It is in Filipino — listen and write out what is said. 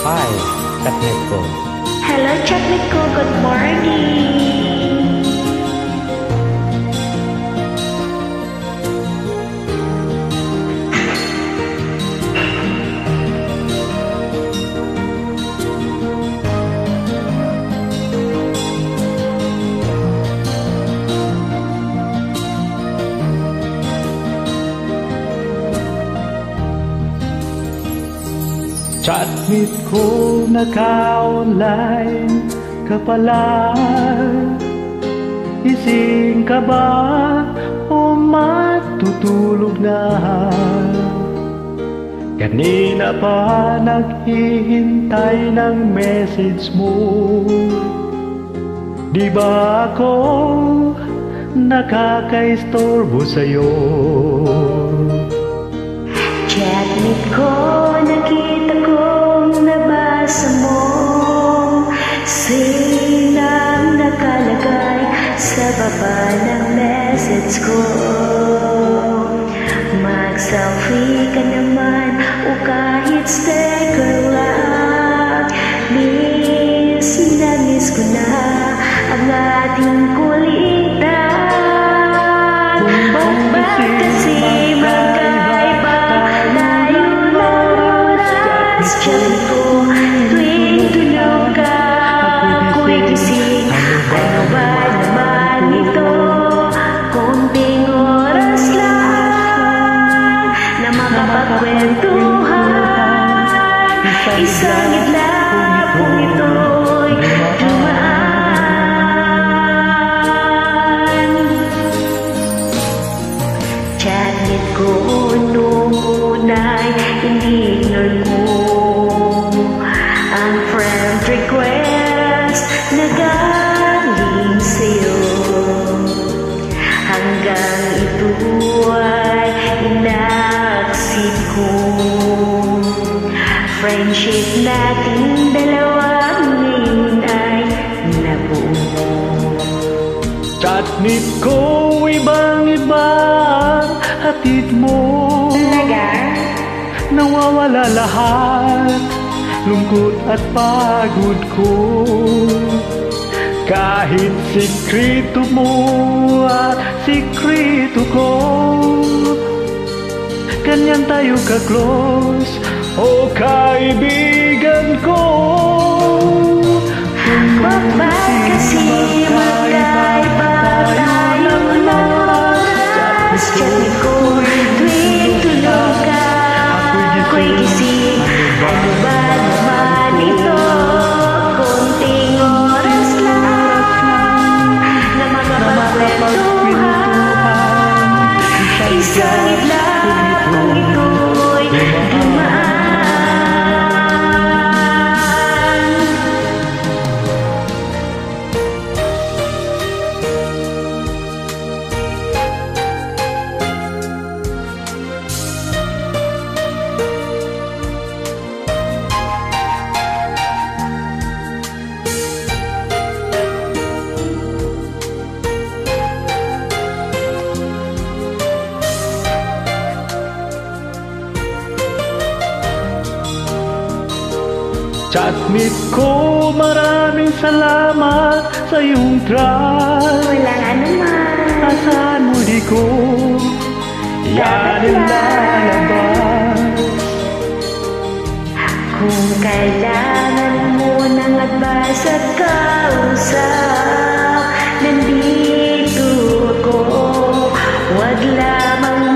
Hi, Chatniko. Hello, Chatniko. Good morning. Chatmeet ko naka-online ka pala. Gising ka ba o matutulog na? Kanina pa naghihintay ng message mo. Di ba ako nakaka-istorbo sa'yo? Chatmeet ko, nakita kong nabasa mo. Sinang nakalagay sa baba ng message ko. Mag-selfie ka naman o kahit sticker lang. Miss na miss ko na ang ating kulitan. Bakit kasi magkaiba tayo ng oras? Chatmeet ko, tuwing tulog ka, ako'y gising. Ano ba naman ito? Konting oras lang na makapagkwentuhan. Isang idlap kung ito'y dumaan. Chatmeet ko noong una'y ini-ignore ko ang friend request na galing sa'yo. Hanggang ito ay inaksip ko. Friendship nating dalawa ngayon ay nabuo. Chatmeet ko, ibang-iba hatid mo. Talaga? Nawawala lahat, lungkot at pagod ko. Kahit sikreto mo at sikreto ko, ganyan tayo ka-close, o kaibigan ko. Bakit kasi magkaiba tayo ng oras? Chatmeet ko, tuwing tulog ka, ako'y gising. Ano ba naman ito? Konting oras lang na makapagkwentuhan. Isang idlap kung ito'y dumaan. Chatmeet ko, maraming salamat sa iyong trust. Walang anuman. Asahan mo di ko yan ang lalabas. Kung kailangan mo ng advice at kausap, nandito ako. Huwag lamang